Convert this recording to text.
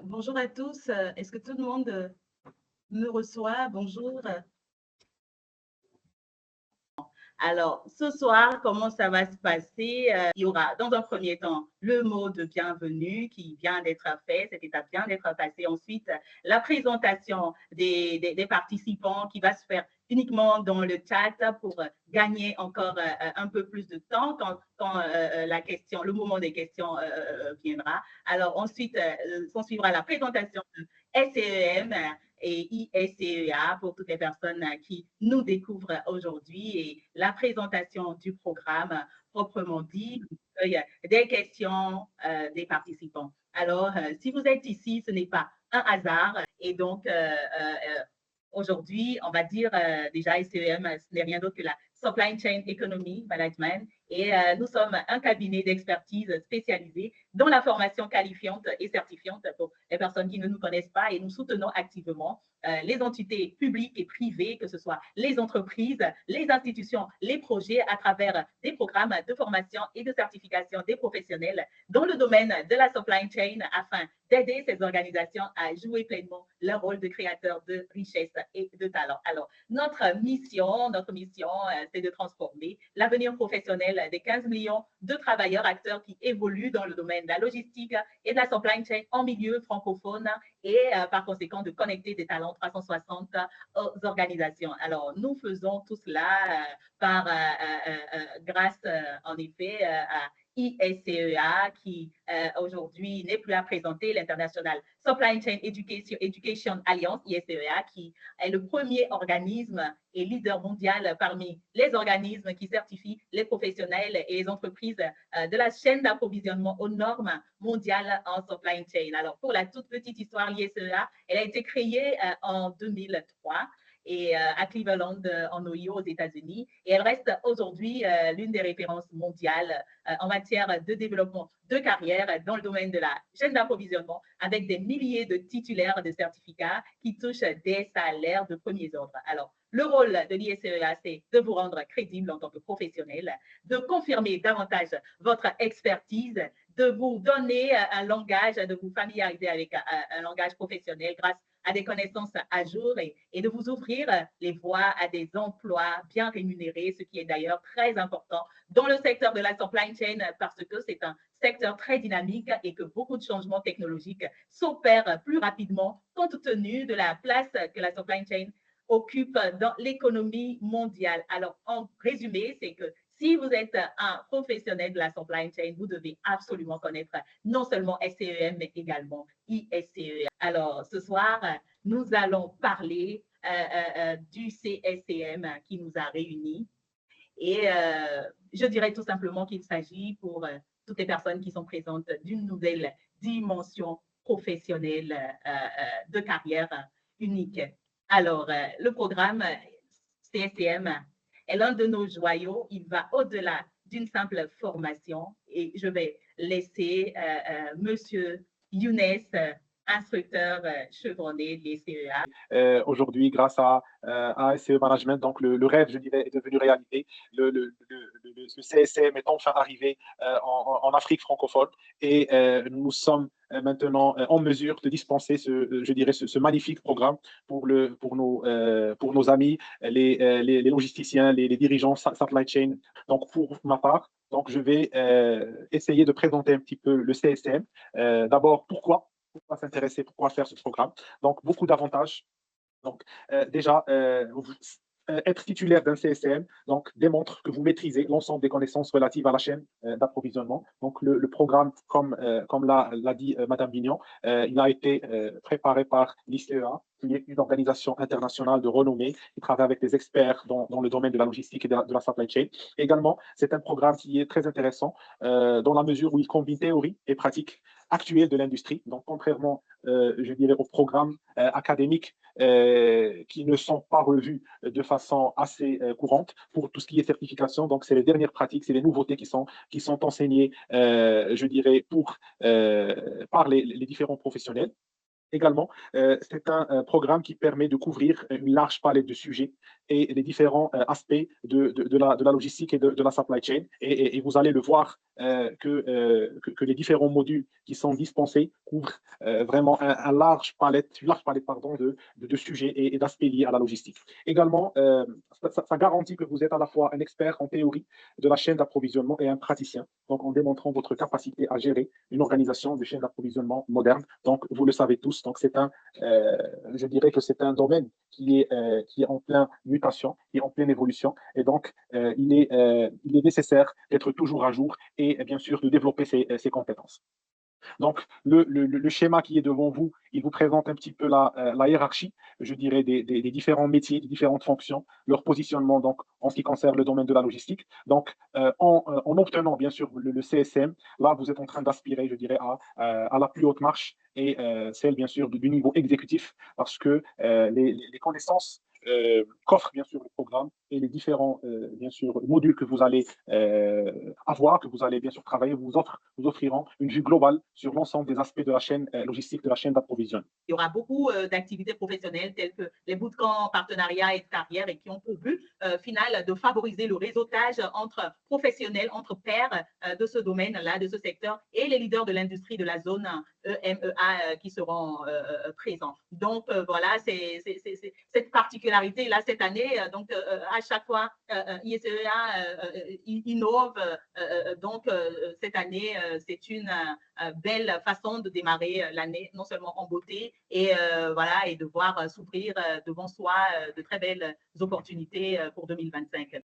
Bonjour à tous. Est-ce que tout le monde me reçoit? Bonjour. Alors, ce soir, comment ça va se passer? Il y aura dans un premier temps le mot de bienvenue qui vient d'être fait, cette étape vient d'être passée. Ensuite, la présentation des participants qui va se faire uniquement dans le chat pour gagner encore un peu plus de temps quand la question, le moment des questions viendra. Alors ensuite, s'en suivra la présentation de SCEM et ISCEA pour toutes les personnes qui nous découvrent aujourd'hui et la présentation du programme proprement dit, des questions des participants. Alors, si vous êtes ici, ce n'est pas un hasard et donc aujourd'hui, on va dire déjà SCEM, ce n'est rien d'autre que la Supply Chain Economy Management et nous sommes un cabinet d'expertise spécialisé dans la formation qualifiante et certifiante pour les personnes qui ne nous connaissent pas et nous soutenons activement les entités publiques et privées, que ce soit les entreprises, les institutions, les projets à travers des programmes de formation et de certification des professionnels dans le domaine de la supply chain afin d'aider ces organisations à jouer pleinement leur rôle de créateur de richesse et de talent. Alors, notre mission, c'est de transformer l'avenir professionnel des 15 millions de travailleurs acteurs qui évoluent dans le domaine de la logistique et de la supply chain en milieu francophone et par conséquent de connecter des talents 360 aux organisations. Alors, nous faisons tout cela grâce en effet à ISCEA qui aujourd'hui n'est plus à présenter, l'International Supply Chain Education Alliance, ISCEA, qui est le premier organisme et leader mondial parmi les organismes qui certifient les professionnels et les entreprises de la chaîne d'approvisionnement aux normes mondiales en supply chain. Alors, pour la toute petite histoire, l'ISCEA, elle a été créée en 2003 et à Cleveland, en Ohio, aux États-Unis. Et elle reste aujourd'hui l'une des références mondiales en matière de développement de carrière dans le domaine de la chaîne d'approvisionnement, avec des milliers de titulaires de certificats qui touchent des salaires de premier ordre. Alors, le rôle de l'ISCEA, c'est de vous rendre crédible en tant que professionnel, de confirmer davantage votre expertise, de vous donner un langage, de vous familiariser avec un langage professionnel grâce à des connaissances à jour et de vous ouvrir les voies à des emplois bien rémunérés, ce qui est d'ailleurs très important dans le secteur de la supply chain parce que c'est un secteur très dynamique et que beaucoup de changements technologiques s'opèrent plus rapidement compte tenu de la place que la supply chain occupe dans l'économie mondiale. Alors, en résumé, c'est que si vous êtes un professionnel de la supply chain, vous devez absolument connaître non seulement SCEM, mais également ISCEA. Alors, ce soir, nous allons parler du CSCM qui nous a réunis. Et je dirais tout simplement qu'il s'agit pour toutes les personnes qui sont présentes d'une nouvelle dimension professionnelle de carrière unique. Alors, le programme CSCM est l'un de nos joyaux. Il va au-delà d'une simple formation et je vais laisser Monsieur Younes, instructeur chevronné des CEA. Aujourd'hui, grâce à SCE Management, donc le rêve, je dirais, est devenu réalité. Le CSM est enfin arrivé en Afrique francophone et nous sommes maintenant en mesure de dispenser je dirais, ce magnifique programme pour nos amis, les logisticiens, les dirigeants supply chain. Donc, pour ma part, donc, je vais essayer de présenter un petit peu le CSM. D'abord, pourquoi s'intéresser, pourquoi faire ce programme? Donc, beaucoup d'avantages. Donc, déjà, être titulaire d'un CSCM donc, démontre que vous maîtrisez l'ensemble des connaissances relatives à la chaîne d'approvisionnement. Donc, le programme, comme l'a dit Madame Vignon, il a été préparé par l'ICEA, qui est une organisation internationale de renommée qui travaille avec des experts dans le domaine de la logistique et de la supply chain. Également, c'est un programme qui est très intéressant dans la mesure où il combine théorie et pratique actuelle de l'industrie. Donc, contrairement, je dirais, aux programmes académiques qui ne sont pas revus de façon assez courante pour tout ce qui est certification. Donc, c'est les dernières pratiques, c'est les nouveautés qui sont enseignées, je dirais, par les différents professionnels. Également, c'est un programme qui permet de couvrir une large palette de sujets et les différents aspects de la logistique et de la supply chain. Et vous allez le voir que les différents modules qui sont dispensés couvrent vraiment une large palette pardon, de sujets et d'aspects liés à la logistique. Également, ça garantit que vous êtes à la fois un expert en théorie de la chaîne d'approvisionnement et un praticien, donc en démontrant votre capacité à gérer une organisation de chaîne d'approvisionnement moderne. Donc, vous le savez tous, donc je dirais que c'est un domaine qui est en pleine mutation, qui est en pleine évolution, et donc il est nécessaire d'être toujours à jour et bien sûr de développer ses compétences. Donc, le schéma qui est devant vous, il vous présente un petit peu la hiérarchie, je dirais, des différents métiers, des différentes fonctions, leur positionnement donc, en ce qui concerne le domaine de la logistique. Donc, en obtenant bien sûr le CSM, là, vous êtes en train d'aspirer, je dirais, à la plus haute marche et celle, bien sûr, du niveau exécutif, parce que les connaissances qu'offre bien sûr le programme et les différents bien sûr modules que vous allez avoir, que vous allez bien sûr travailler, vous offriront une vue globale sur l'ensemble des aspects de la chaîne logistique, de la chaîne d'approvisionnement. Il y aura beaucoup d'activités professionnelles telles que les bootcamps, partenariats et carrières et qui ont pour but final de favoriser le réseautage entre professionnels, entre pairs de ce domaine-là, de ce secteur et les leaders de l'industrie de la zone EMEA qui seront présents. Donc voilà, c'est cette particularité-là cette année. Donc à chaque fois, ISEA innove. Donc cette année, c'est une belle façon de démarrer l'année, non seulement en beauté, et voilà, et de voir s'ouvrir devant soi de très belles opportunités pour 2025.